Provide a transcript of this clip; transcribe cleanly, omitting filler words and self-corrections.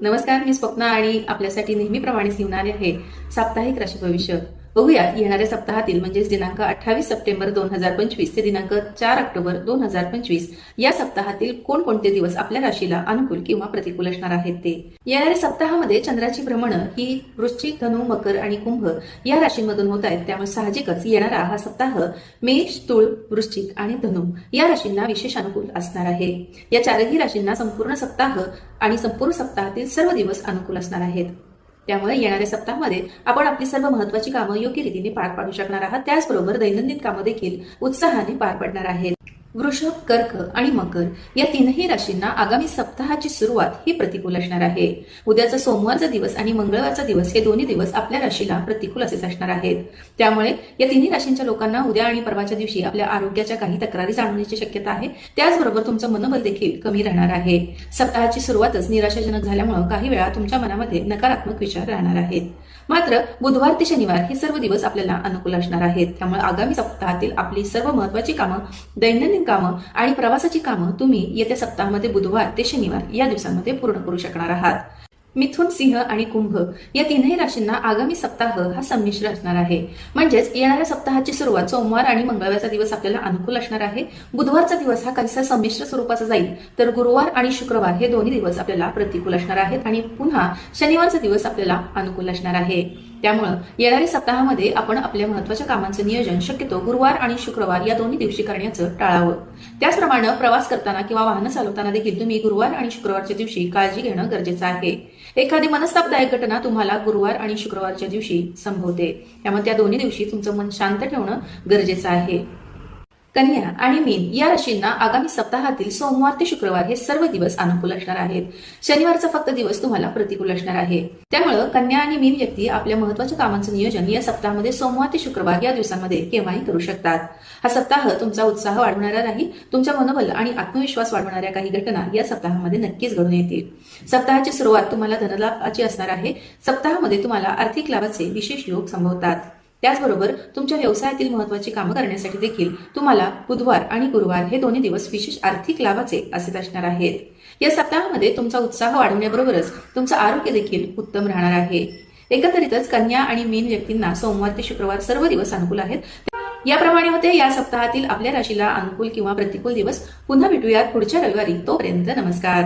नमस्कार, मी स्वप्ना आणि आपल्यासाठी नेहमीप्रमाणेच घेऊन आले आहे साप्ताहिक राशी भविष्य. बघूया येणाऱ्या सप्ताहातील म्हणजेच दिनांक 28 सप्टेंबर 2025 ते दिनांक 4 ऑक्टोबर 2025 या सप्ताहातील कोणकोणते दिवस आपल्या राशीला अनुकूल किंवा प्रतिकूल असणार आहेत ते. येणाऱ्या सप्ताहामध्ये चंद्राची भ्रमणं ही वृश्चिक, धनु, मकर आणि कुंभ या राशींमधून होत आहेत. त्यामुळे साहजिकच येणारा हा सप्ताह मेष, तुळ, वृश्चिक आणि धनु या राशींना विशेष अनुकूल असणार आहे. या चारही राशींना संपूर्ण सप्ताह आणि संपूर्ण सप्ताहातील सर्व दिवस अनुकूल असणार आहेत. त्यामुळे येणाऱ्या सप्ताहामध्ये आपण आपली सर्व महत्त्वाची कामं योग्य रीतीने पार पाडू शकणार आहात. त्याचबरोबर दैनंदिन कामं देखील उत्साहाने पार पडणार आहेत. वृषभ, कर्क आणि मकर या तीनही राशींना आगामी सप्ताहाची सुरुवात ही प्रतिकूल असणार आहे. उद्याचा सोमवारचा दिवस आणि मंगळवारचा दिवस हे दोन्ही दिवस आपल्या राशीला प्रतिकूल असेच असणार आहेत. त्यामुळे या तिन्ही राशींच्या लोकांना उद्या आणि परवाच्या दिवशी आपल्या आरोग्याच्या काही तक्रारी जाणवण्याची शक्यता आहे. त्याचबरोबर तुमचं मनोबल देखील कमी राहणार आहे. सप्ताहाची सुरुवातच निराशाजनक झाल्यामुळे काही वेळा तुमच्या मनामध्ये नकारात्मक विचार राहणार आहेत. मात्र बुधवार ते शनिवार हे सर्व दिवस आपल्याला अनुकूल असणार आहेत. त्यामुळे आगामी सप्ताहातील आपली सर्व महत्त्वाची कामं, दैनंदिन कामं आणि प्रवासाची कामं तुम्ही येत्या सप्ताहामध्ये बुधवार ते शनिवार या दिवसांमध्ये पूर्ण करू शकणार आहात. मिथुन, सिंह आणि कुंभ या तीनही राशींना आगामी सप्ताह हा संमिश्र असणार आहे. म्हणजेच येणाऱ्या सप्ताहाची सुरुवात सोमवार आणि मंगळवारचा दिवस आपल्याला अनुकूल असणार आहे. बुधवारचा दिवस हा काहीसा संमिश्र स्वरूपाचा जाईल, तर गुरुवार आणि शुक्रवार हे दोन्ही दिवस आपल्याला प्रतिकूल असणार आहेत आणि पुन्हा शनिवारचा दिवस आपल्याला अनुकूल असणार आहे. त्यामुळे येणाऱ्या सप्ताहामध्ये आपण आपल्या महत्त्वाच्या कामांचं नियोजन शक्यतो गुरुवार आणि शुक्रवार या दोन्ही दिवशी करण्याचं टाळावं. त्याचप्रमाणे प्रवास करताना किंवा वाहन चालवताना देखील तुम्ही गुरुवार आणि शुक्रवारच्या दिवशी काळजी घेणं गरजेचं आहे. एखादी मनस्तापदायक घटना तुम्हाला गुरुवार आणि शुक्रवारच्या दिवशी संभवते. त्यामुळे त्या दोन्ही दिवशी तुमचं मन शांत ठेवणं गरजेचं आहे. कन्या आणि मीन या राशींना आगामी सप्ताहातील सोमवार ते शुक्रवार हे सर्व दिवस अनुकूल असणार आहेत. शनिवारचा फक्त दिवस तुम्हाला प्रतिकूल असणार आहे. त्यामुळे कन्या आणि मीन व्यक्ती आपल्या महत्त्वाच्या कामांचं नियोजन या सप्ताहामध्ये सोमवार ते शुक्रवार या दिवसांमध्ये केव्हाही करू शकतात. हा सप्ताह तुमचा उत्साह वाढवणारा राहील. तुमच्या मनोबल आणि आत्मविश्वास वाढवणाऱ्या काही घटना या सप्ताहामध्ये नक्कीच घडून येतील. सप्ताहाची सुरुवात तुम्हाला धनलाभाची असणार आहे. सप्ताहामध्ये तुम्हाला आर्थिक लाभाचे विशेष योग संभवतात. त्याचबरोबर तुमच्या व्यवसायातील महत्त्वाची कामं करण्यासाठी देखील तुम्हाला बुधवार आणि गुरुवार हे दोन्ही दिवस विशेष आर्थिक लाभाचे असेच असणार आहेत. या सप्ताहामध्ये तुमचा उत्साह वाढवण्याबरोबरच तुमचं आरोग्य देखील उत्तम राहणार आहे. एकंदरीतच कन्या आणि मीन व्यक्तींना सोमवार ते शुक्रवार सर्व दिवस अनुकूल आहेत. याप्रमाणे होते या सप्ताहातील आपल्या राशीला अनुकूल किंवा प्रतिकूल दिवस. पुन्हा भेटूयात पुढच्या रविवारी. तोपर्यंत नमस्कार.